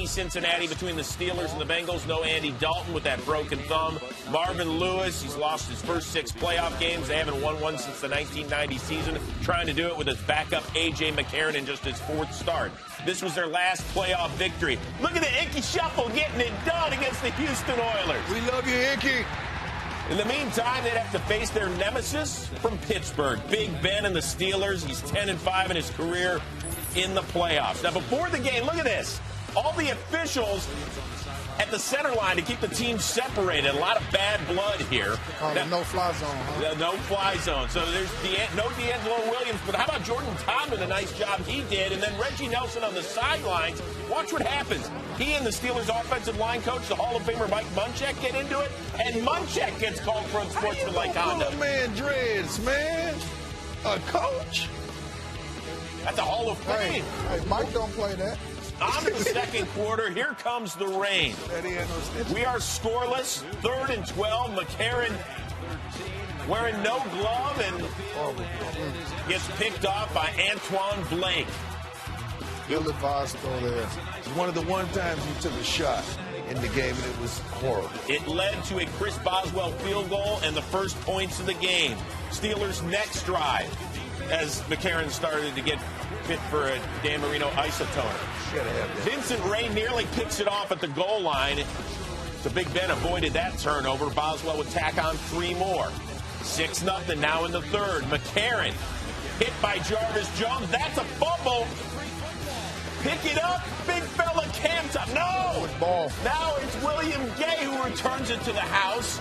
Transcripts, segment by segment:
Cincinnati between the Steelers and the Bengals. No Andy Dalton with that broken thumb. Marvin Lewis, he's lost his first 6 playoff games. They haven't won one since the 1990 season. Trying to do it with his backup A.J. McCarron in just his 4th start. This was their last playoff victory. Look at the Inky Shuffle getting it done against the Houston Oilers. We love you, Inky. In the meantime, they'd have to face their nemesis from Pittsburgh, Big Ben and the Steelers. He's 10-5 in his career in the playoffs. Now, before the game, look at this. All the officials at the center line to keep the teams separated. A lot of bad blood here. No-fly zone, huh? No-fly zone. So there's no D'Angelo Williams. But how about Jordan Tomlin, a nice job he did. And then Reggie Nelson on the sidelines. Watch what happens. He and the Steelers offensive line coach, the Hall of Famer Mike Munchak, get into it. And Munchak gets called for unsportsmanlike conduct. Man, dreads, man. A coach? That's a Hall of Fame. Hey, Mike don't play that. On to the second quarter. Here comes the rain. We are scoreless. 3rd and 12. McCarron wearing no glove and gets picked off by Antoine Blake. Ill advised throw there. It's one of the one times he took a shot in the game, and it was horrible. It led to a Chris Boswell field goal and the first points of the game. Steelers' next drive as McCarron started to get fit for a Dan Marino isotoner. Vincent Ray nearly picks it off at the goal line. So Big Ben avoided that turnover. Boswell would tack on 3 more. 6-0 now in the 3rd. McCarron hit by Jarvis Jones. That's a fumble. Pick it up. Big fella Camtop. No! Ball. Now it's William Gay who returns it to the house.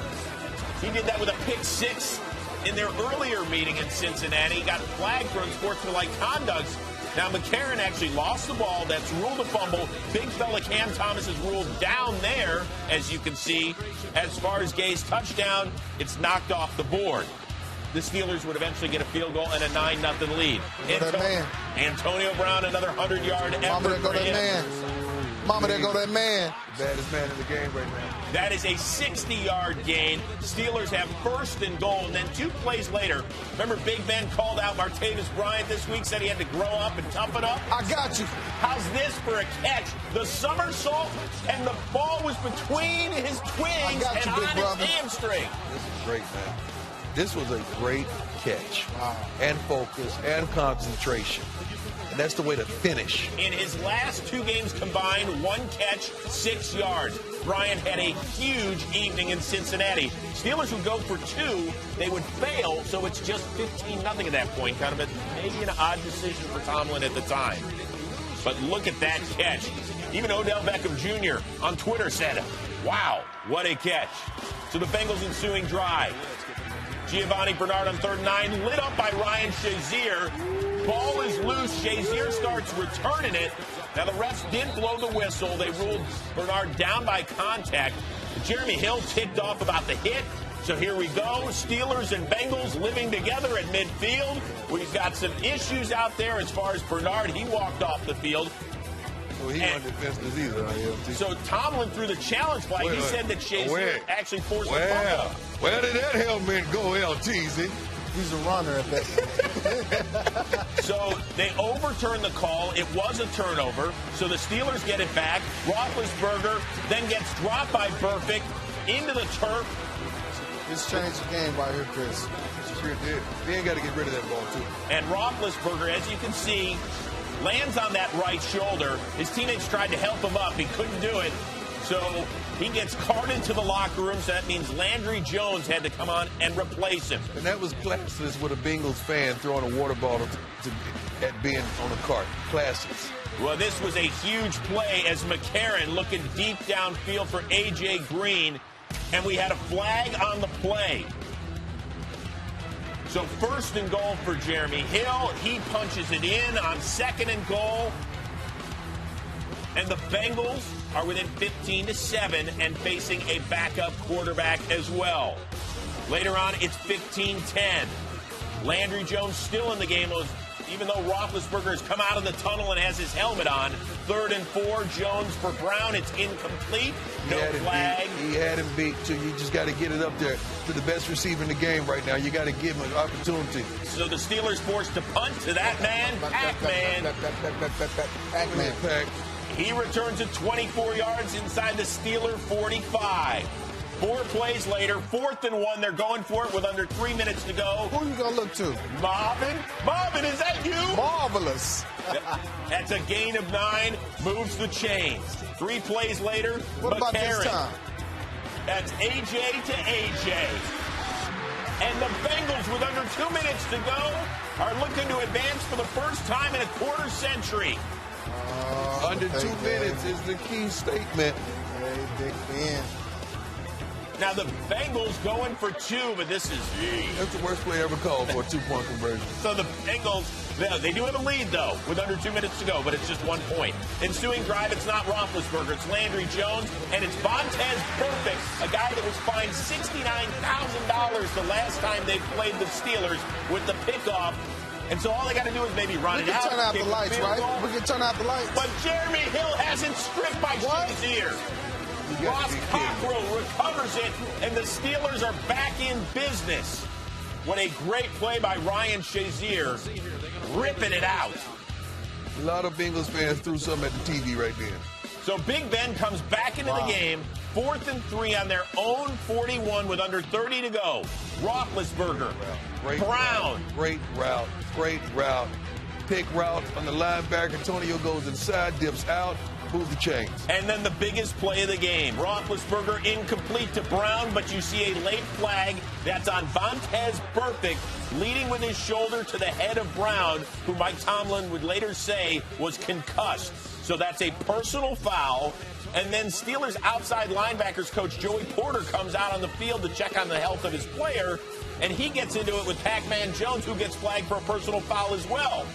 He did that with a pick 6 in their earlier meeting in Cincinnati. He got flagged for unsportsmanlike conduct. Now, McCarron actually lost the ball. That's ruled a fumble. Big fella Cam Thomas is ruled down there, as you can see. As far as Gay's touchdown, it's knocked off the board. The Steelers would eventually get a field goal and a 9-0 lead. Antonio Brown, another 100-yard effort for him. Mama, there go that man. The baddest man in the game right now. That is a 60-yard gain. Steelers have 1st and goal. And then 2 plays later, remember Big Ben called out Martavis Bryant this week, said he had to grow up and toughen up? I got you. How's this for a catch? The somersault, and the ball was between his twins and on his hamstring. This is great, man. This was a great catch. Wow. And focus and concentration. And that's the way to finish. In his last 2 games combined, 1 catch, 6 yards. Bryant had a huge evening in Cincinnati. Steelers would go for 2. They would fail, so it's just 15-0 at that point. Kind of maybe an odd decision for Tomlin at the time. But look at that catch. Even Odell Beckham Jr. on Twitter said, wow, what a catch. So the Bengals' ensuing drive. Giovanni Bernard on 3rd and 9, lit up by Ryan Shazier. Ball is loose. Shazier starts returning it. Now, the refs did blow the whistle. They ruled Bernard down by contact. Jeremy Hill ticked off about the hit. So here we go. Steelers and Bengals living together at midfield. We've got some issues out there as far as Bernard. He walked off the field. Well, he wasn't defenseless either. So Tomlin threw the challenge flag. He said that Shazier actually forced the fumble. Where did that helmet go, LTZ? He's a runner at that. So they overturned the call. It was a turnover. So the Steelers get it back. Roethlisberger then gets dropped by Burfict into the turf. This changed the game right here, Chris. Sure did. He ain't got to get rid of that ball, too. And Roethlisberger, as you can see, lands on that right shoulder. His teammates tried to help him up. He couldn't do it. So he gets carted to the locker room. So that means Landry Jones had to come on and replace him. And that was classless with a Bengals fan throwing a water bottle at Ben on a cart. Classless. Well, this was a huge play as McCarron looking deep downfield for A.J. Green. And we had a flag on the play. So 1st and goal for Jeremy Hill. He punches it in on 2nd and goal. And the Bengals are within 15-7 and facing a backup quarterback as well. Later on, it's 15-10. Landry Jones still in the game, even though Roethlisberger has come out of the tunnel and has his helmet on. 3rd and 4, Jones for Brown. It's incomplete. No flag. He had him beat, too. You just got to get it up there to the best receiver in the game right now. You got to give him an opportunity. So the Steelers forced to punt to that man, Pac-Man. Pac-Man. He returns it 24 yards inside the Steeler 45. 4 plays later, 4th and 1. They're going for it with under 3 minutes to go. Who are you going to look to? Marvin? Marvin, is that you? Marvelous. That's a gain of 9. Moves the chains. 3 plays later, What about this time? That's AJ to AJ. And the Bengals, with under 2 minutes to go, are looking to advance for the first time in a quarter century. Under 2 minutes is the key statement. Hey, Big Ben. Now, the Bengals going for 2, but this is... That's the worst play ever called for a 2-point conversion. So the Bengals, they do have a lead, though, with under 2 minutes to go, but it's just 1 point. Ensuing drive, it's not Roethlisberger, it's Landry Jones, and it's Vontez Perfect, a guy that was fined $69,000 the last time they played the Steelers with the pickoff. And so all they got to do is maybe run it out. We can turn out the lights, right? Goal. We can turn out the lights. But Jeremy Hill hasn't stripped by Shazier. Ross Cockrell recovers it, and the Steelers are back in business. What a great play by Ryan Shazier, ripping it out. A lot of Bengals fans threw something at the TV right then. So Big Ben comes back into the game, 4th and 3 on their own 41 with under 30 to go. Roethlisberger, Brown. Great route. Pick route on the linebacker. Antonio goes inside, dips out. Move the chains. And then the biggest play of the game. Roethlisberger incomplete to Brown, but you see a late flag. That's on Vontez Perfect, leading with his shoulder to the head of Brown, who Mike Tomlin would later say was concussed. So that's a personal foul. And then Steelers outside linebackers coach Joey Porter comes out on the field to check on the health of his player, and he gets into it with Pac-Man Jones, who gets flagged for a personal foul as well.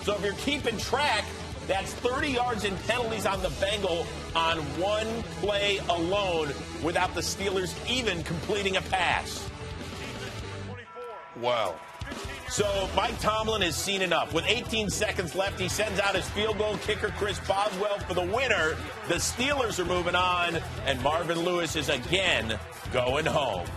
So if you're keeping track, that's 30 yards in penalties on the Bengal on 1 play alone without the Steelers even completing a pass. Wow. So Mike Tomlin has seen enough. With 18 seconds left, he sends out his field goal kicker, Chris Boswell, for the winner. The Steelers are moving on, and Marvin Lewis is again going home.